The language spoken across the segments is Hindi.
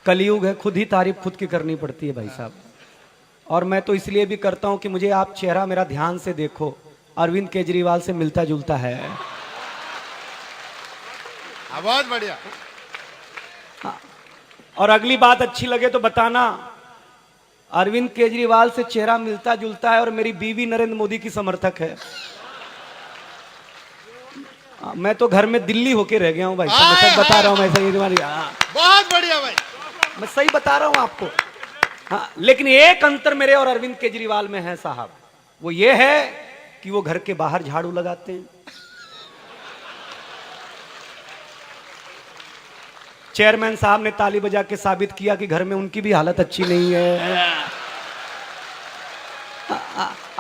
कलयुग है, खुद ही तारीफ खुद की करनी पड़ती है भाई साहब। और मैं तो इसलिए भी करता हूं कि मुझे आप चेहरा मेरा ध्यान से देखो, अरविंद केजरीवाल से मिलता जुलता है। बहुत बढ़िया। और अगली बात अच्छी लगे तो बताना, अरविंद केजरीवाल से चेहरा मिलता जुलता है और मेरी बीवी नरेंद्र मोदी की समर्थक है। मैं तो घर में दिल्ली होके रह गया हूं भाई साहब, मैं सच बता रहा हूं। मैं सही तुम्हारी बहुत बढ़िया भाई, मैं सही बता रहा हूं आपको। हाँ, लेकिन एक अंतर मेरे और अरविंद केजरीवाल में है साहब, वो ये है कि वो घर के बाहर झाड़ू लगाते हैं। चेयरमैन साहब ने ताली बजा के साबित किया कि घर में उनकी भी हालत अच्छी नहीं है।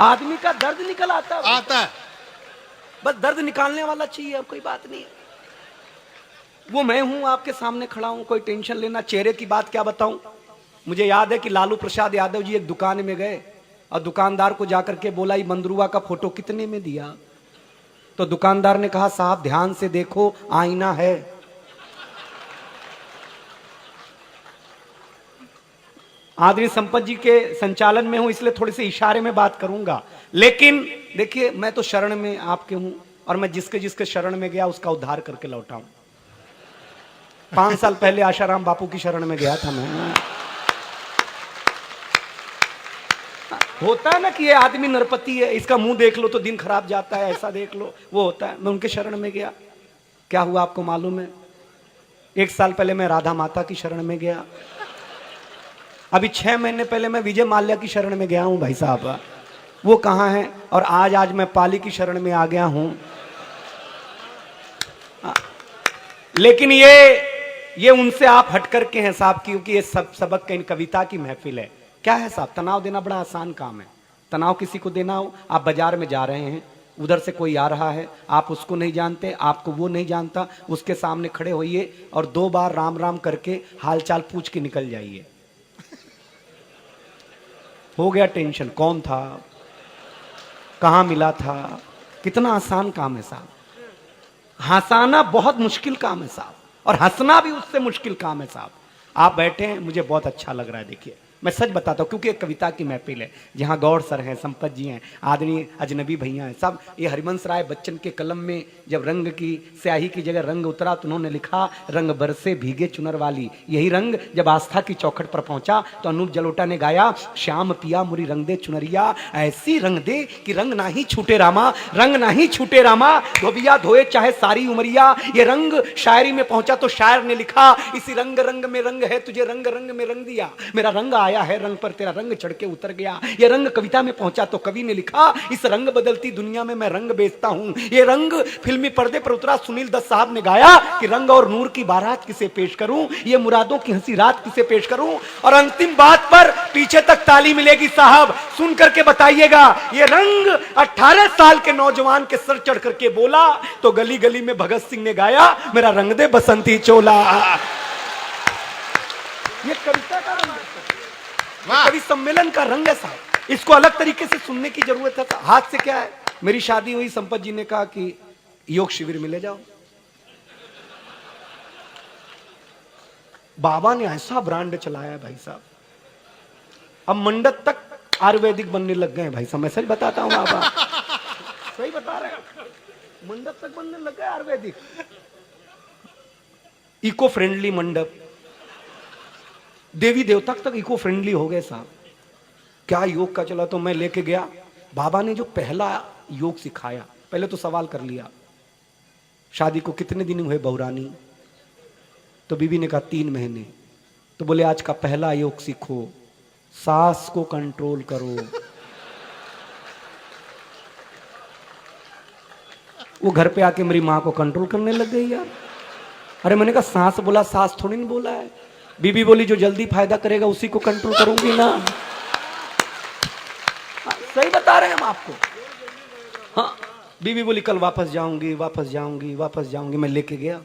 आदमी का दर्द निकल आता है, बस दर्द निकालने वाला चाहिए, अब कोई बात नहीं है। वो मैं हूं, आपके सामने खड़ा हूं, कोई टेंशन लेना। चेहरे की बात क्या बताऊं। मुझे याद है कि लालू प्रसाद यादव जी एक दुकान में गए और दुकानदार को जाकर के बोला, ये मंदरुआ का फोटो कितने में दिया। तो दुकानदार ने कहा, साहब ध्यान से देखो, आईना है। आदरणीय संपत जी के संचालन में हूं, इसलिए थोड़े से इशारे में बात करूंगा। लेकिन देखिए, मैं तो शरण में आपके हूं और मैं जिसके जिसके शरण में गया उसका उद्धार करके लौटा हूं। 5 साल पहले आशाराम बापू की शरण में गया था मैं। होता है ना कि ये आदमी नरपति है, इसका मुंह देख लो तो दिन खराब जाता है, ऐसा देख लो, वो होता है। मैं उनके शरण में गया, क्या हुआ आपको मालूम है। 1 साल पहले मैं राधा माता की शरण में गया, अभी 6 महीने पहले मैं विजय माल्या की शरण में गया हूं भाई साहब, वो कहां है। और आज मैं पाली की शरण में आ गया हूं। लेकिन ये उनसे आप हट करके हैं साहब, क्योंकि ये सब सबक का इन कविता की महफिल है। क्या है साहब, तनाव देना बड़ा आसान काम है। तनाव किसी को देना हो, आप बाजार में जा रहे हैं, उधर से कोई आ रहा है, आप उसको नहीं जानते, आपको वो नहीं जानता, उसके सामने खड़े होइए और 2 बार राम राम करके हालचाल पूछ के निकल जाइए। हो गया टेंशन, कौन था, कहां मिला था। कितना आसान काम है साहब। हंसाना बहुत मुश्किल काम है साहब, और हंसना भी उससे मुश्किल काम है साहब। आप बैठे हैं, मुझे बहुत अच्छा लग रहा है। देखिए, मैं सच बताता हूं, क्योंकि एक कविता की महफिल है जहां गौर सर हैं, संपत जी हैं, आदरणीय अजनबी भैया हैं, सब। ये हरिवंश राय बच्चन के कलम में जब रंग की स्याही की जगह रंग उतरा तो उन्होंने लिखा, रंग बरसे भीगे चुनर वाली। यही रंग जब आस्था की चौखट पर पहुंचा तो अनूप जलोटा ने गाया, श्याम पिया मुरी रंग दे चुनरिया, ऐसी रंग दे कि रंग ना ही छूटे रामा, रंग ना ही छूटे रामा, धोबिया धोए चाहे सारी उमरिया। ये रंग शायरी में पहुंचा तो शायर ने लिखा, इसी रंग रंग में रंग है, तुझे रंग रंग में रंग दिया। मेरा रंग आया है रंग पर, तेरा रंग चढ़ के उतर गया। ये रंग कविता में पहुंचा तो कवि ने लिखा, इस रंग बदलती दुनिया में मैं रंग बेचता हूं। ये रंग फिल्मी पर्दे पर उतरा, सुनील दत्त साहब ने गाया कि रंग और नूर की बारात किसे पेश करूं, ये मुरादों की हंसी रात किसे पेश करूं। और अंतिम बात पर पीछे तक ताली मिलेगी साहब, सुन करके बताइएगा। ये रंग 18 साल के नौजवान के सर चढ़ करके बोला तो गली गली में भगत सिंह ने गाया, मेरा रंग दे बसंती चोला। ये कविता का रंग, कवि सम्मेलन का रंग है साहब। इसको अलग तरीके से सुनने की जरूरत है। हाथ से क्या है, मेरी शादी हुई, संपत जी ने कहा कि योग शिविर में ले जाओ। बाबा ने ऐसा ब्रांड चलाया है भाई साहब, अब मंडप तक आयुर्वेदिक बनने लग गए हैं भाई साहब। मैं सच बताता हूं, बाबा सही बता रहे हैं, मंडप तक बनने लग गए आयुर्वेदिक, इको फ्रेंडली मंडप, देवी देवता तक इको फ्रेंडली हो गए साहब। क्या योग का चला। तो मैं लेके गया, बाबा ने जो पहला योग सिखाया, पहले तो सवाल कर लिया, शादी को कितने दिन हुए बहुरानी। तो बीबी ने कहा 3 महीने। तो बोले आज का पहला योग सीखो, सांस को कंट्रोल करो। वो घर पे आके मेरी मां को कंट्रोल करने लग गई यार। अरे मैंने कहा सांस बोला, सांस थोड़ी नहीं बोला है। बीबी बोली जो जल्दी फायदा करेगा उसी को कंट्रोल करूंगी ना। सही बता रहे हैं हम आपको। हाँ, बीबी बोली कल वापस जाऊंगी, वापस जाऊंगी, वापस जाऊंगी। मैं लेके गया,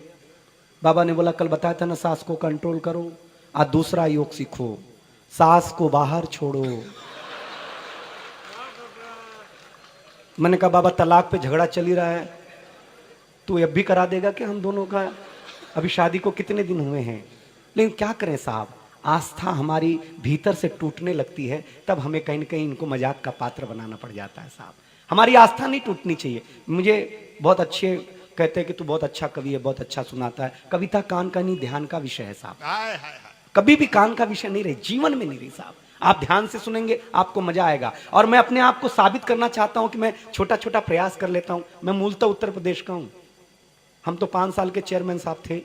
बाबा ने बोला कल बताया था ना सांस को कंट्रोल करो, आज दूसरा योग सीखो, सांस को बाहर छोड़ो। मैंने कहा बाबा तलाक पे झगड़ा चल ही रहा है, तू अब भी करा देगा कि हम दोनों का, अभी शादी को कितने दिन हुए हैं। लेकिन क्या करें साहब, आस्था हमारी भीतर से टूटने लगती है, तब हमें कहीं ना कहीं इनको मजाक का पात्र बनाना पड़ जाता है साहब। हमारी आस्था नहीं टूटनी चाहिए। मुझे बहुत अच्छे कहते हैं कि तू बहुत अच्छा कवि है, बहुत अच्छा सुनाता है। कविता कान का नहीं, ध्यान का विषय है साहब। हाय हाय हाय। कभी भी कान का विषय नहीं रही, जीवन में नहीं रही साहब। आप ध्यान से सुनेंगे, आपको मजा आएगा। और मैं अपने आप को साबित करना चाहता हूं कि मैं छोटा छोटा प्रयास कर लेता हूं। मैं मूलतः उत्तर प्रदेश का हूं। हम तो 5 साल के चेयरमैन साहब थे,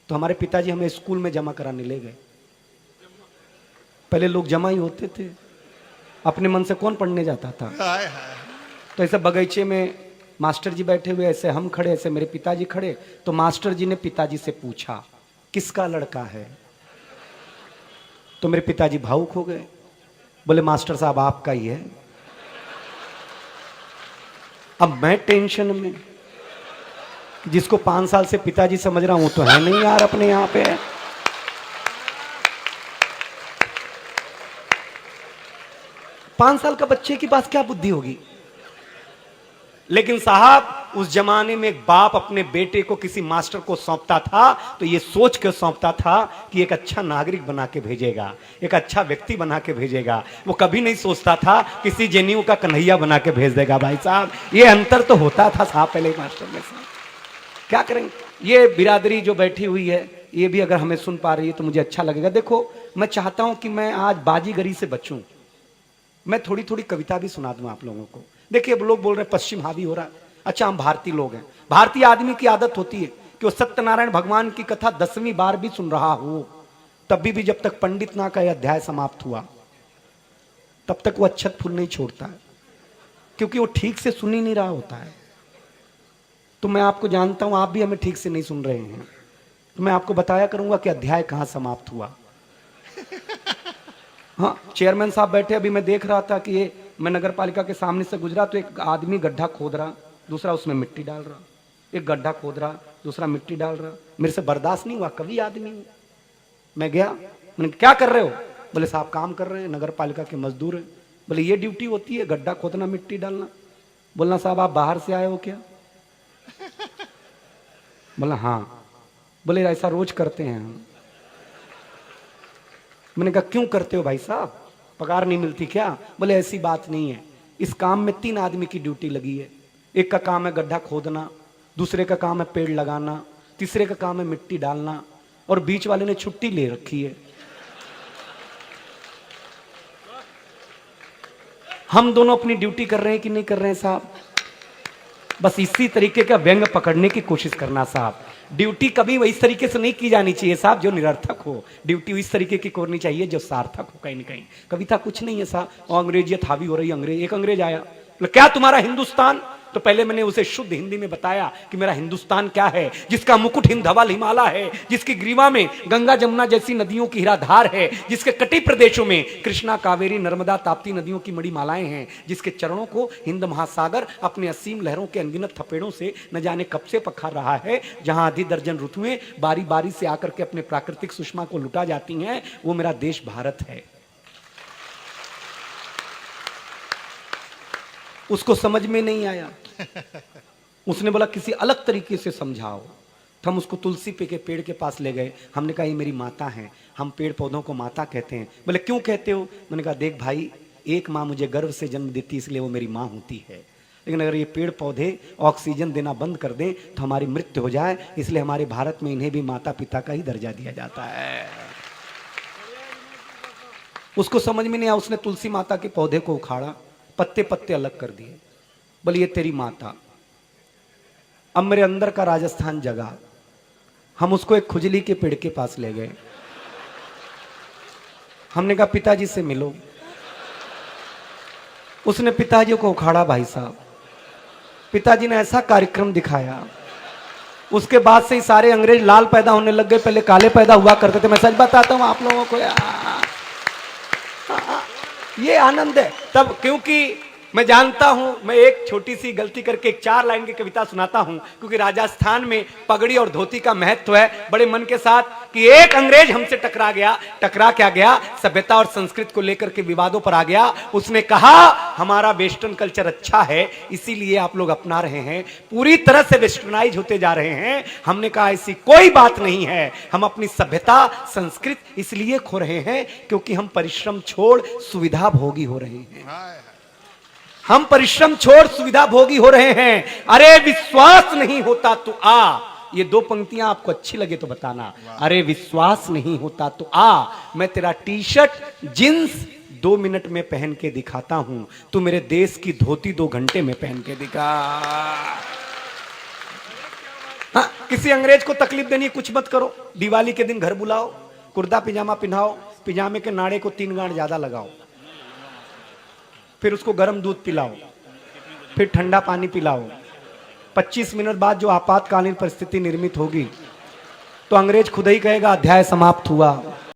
तो हमारे पिताजी हमें स्कूल में जमा कराने ले गए। पहले लोग जमा ही होते थे, अपने मन से कौन पढ़ने जाता था। हाय हाय। तो ऐसे बगीचे में मास्टर जी बैठे हुए, ऐसे हम खड़े, ऐसे मेरे पिताजी खड़े। तो मास्टर जी ने पिताजी से पूछा, किसका लड़का है? तो मेरे पिताजी भावुक हो गए, बोले मास्टर साहब आपका ही है। अब मैं टेंशन में, जिसको 5 साल से पिताजी समझ रहा हूं, तो है नहीं यार अपने यहां पे। 5 साल का बच्चे के पास क्या बुद्धि होगी। लेकिन साहब उस जमाने में एक बाप अपने बेटे को किसी मास्टर को सौंपता था तो ये सोच के सौंपता था कि एक अच्छा नागरिक बना के भेजेगा, एक अच्छा व्यक्ति बना के भेजेगा। वो कभी नहीं सोचता था किसी जेएनयू का कन्हैया बना के भेज देगा। भाई साहब ये अंतर तो होता था साहब पहले मास्टर में। साहब क्या करेंगे, ये बिरादरी जो बैठी हुई है ये भी अगर हमें सुन पा रही है तो मुझे अच्छा लगेगा। देखो मैं चाहता हूं कि मैं आज बाजीगरी से बचूं, मैं थोड़ी थोड़ी कविता भी सुना दूं आप लोगों को। देखिए अब लोग बोल रहे हैं पश्चिम हावी हो रहा है। अच्छा हम भारतीय लोग हैं, भारतीय आदमी की आदत होती है कि वो सत्यनारायण भगवान की कथा 10वीं बार भी सुन रहा हो, तभी भी जब तक पंडित ना का अध्याय समाप्त हुआ तब तक वो अच्छत फूल नहीं छोड़ता है, क्योंकि वो ठीक से सुन ही नहीं रहा होता है। तो मैं आपको जानता हूं, आप भी हमें ठीक से नहीं सुन रहे हैं, तो मैं आपको बताया करूंगा कि अध्याय कहां समाप्त हुआ। हाँ चेयरमैन साहब बैठे, अभी मैं देख रहा था कि ये मैं नगर पालिका के सामने से गुजरा तो एक आदमी गड्ढा खोद रहा, दूसरा उसमें मिट्टी डाल रहा। एक गड्ढा खोद रहा, दूसरा मिट्टी डाल रहा। मेरे से बर्दाश्त नहीं हुआ, कवि आदमी हूं। मैं गया, मैंने क्या कर रहे हो? बोले साहब काम कर रहे हैं, नगर पालिका के मजदूर हैं। बोले ये ड्यूटी होती है गड्ढा खोदना मिट्टी डालना? बोलना साहब आप बाहर से आए हो क्या? बोला हाँ। बोले ऐसा रोज करते हैं हम। मैंने कहा क्यों करते हो भाई साहब, पगार नहीं मिलती क्या? बोले ऐसी बात नहीं है, इस काम में 3 आदमी की ड्यूटी लगी है। एक का काम है गड्ढा खोदना, दूसरे का काम है पेड़ लगाना, तीसरे का काम है मिट्टी डालना, और बीच वाले ने छुट्टी ले रखी है। हम दोनों अपनी ड्यूटी कर रहे हैं कि नहीं कर रहे हैं साहब? बस इसी तरीके का व्यंग पकड़ने की कोशिश करना साहब। ड्यूटी कभी इस तरीके से नहीं की जानी चाहिए साहब जो निरर्थक हो। ड्यूटी इस तरीके की करनी चाहिए जो सार्थक हो कहीं ना कहीं। कविता कुछ नहीं है साहब, और अंग्रेजियत हावी हो रही है। एक अंग्रेज आया, बोले क्या तुम्हारा हिंदुस्तान? तो पहले मैंने उसे शुद्ध हिंदी में बताया कि मेरा हिंदुस्तान क्या है, जिसका मुकुट हिंद धवल हिमालय है, जिसकी ग्रीवा में गंगा जमुना जैसी नदियों की हीराधार है, जिसके तटीय प्रदेशों में कृष्णा कावेरी नर्मदा ताप्ती नदियों की मणि मालाएं हैं, जिसके चरणों को हिंद महासागर अपने असीम लहरों के अनगिनत थपेड़ों से न जाने कब से पखार रहा है, जहां आधी दर्जन ऋतुएं बारी बारी से आकर के अपने प्राकृतिक सुषमा को लुटा जाती हैं, वो मेरा देश भारत है। उसको समझ में नहीं आया, उसने बोला किसी अलग तरीके से समझाओ। तो हम उसको तुलसी पे के पेड़ के पास ले गए। हमने कहा ये मेरी माता है, हम पेड़ पौधों को माता कहते हैं। बोले क्यों कहते हो? मैंने कहा देख भाई, एक माँ मुझे गर्भ से जन्म देती इसलिए वो मेरी माँ होती है, लेकिन अगर ये पेड़ पौधे ऑक्सीजन देना बंद कर दें तो हमारी मृत्यु हो जाए, इसलिए हमारे भारत में इन्हें भी माता पिता का ही दर्जा दिया जाता है। उसको समझ में नहीं आया, उसने तुलसी माता के पौधे को उखाड़ा, पत्ते पत्ते अलग कर दिए। बोले ये तेरी माता। अब मेरे अंदर का राजस्थान जगा। हम उसको एक खुजली के पेड़ के पास ले गए। हमने कहा पिताजी से मिलो। उसने पिताजी को उखाड़ा भाई साहब। पिताजी ने ऐसा कार्यक्रम दिखाया, उसके बाद से ही सारे अंग्रेज लाल पैदा होने लग गए, पहले काले पैदा हुआ करते थे। मैं सच बताता हूं आप लोगों को यार, ये आनंद है तब, क्योंकि मैं जानता हूं, मैं एक छोटी सी गलती करके एक 4 लाइन की कविता सुनाता हूं, क्योंकि राजस्थान में पगड़ी और धोती का महत्व है बड़े मन के साथ। कि एक अंग्रेज हमसे टकरा गया, टकरा क्या गया, सभ्यता और संस्कृत को लेकर के विवादों पर आ गया। उसने कहा हमारा वेस्टर्न कल्चर अच्छा है, इसीलिए आप लोग अपना रहे हैं, पूरी तरह से वेस्टर्नाइज होते जा रहे हैं। हमने कहा ऐसी कोई बात नहीं है, हम अपनी सभ्यता संस्कृत इसलिए खो रहे हैं क्योंकि हम परिश्रम छोड़ सुविधा भोगी हो रहे हैं। हम परिश्रम छोड़ सुविधा भोगी हो रहे हैं। अरे विश्वास नहीं होता तो आ, ये 2 पंक्तियां आपको अच्छी लगे तो बताना। अरे विश्वास नहीं होता तो आ, मैं तेरा टी शर्ट जींस 2 मिनट में पहन के दिखाता हूं, तू मेरे देश की धोती 2 घंटे में पहन के दिखा। हाँ, किसी अंग्रेज को तकलीफ देनी कुछ मत करो, दिवाली के दिन घर बुलाओ, कुर्ता पिजामा पहनाओ, पिजामे के नाड़े को 3 गांठ ज्यादा लगाओ, फिर उसको गर्म दूध पिलाओ, फिर ठंडा पानी पिलाओ। 25 मिनट बाद जो आपातकालीन परिस्थिति निर्मित होगी तो अंग्रेज खुद ही कहेगा अध्याय समाप्त हुआ।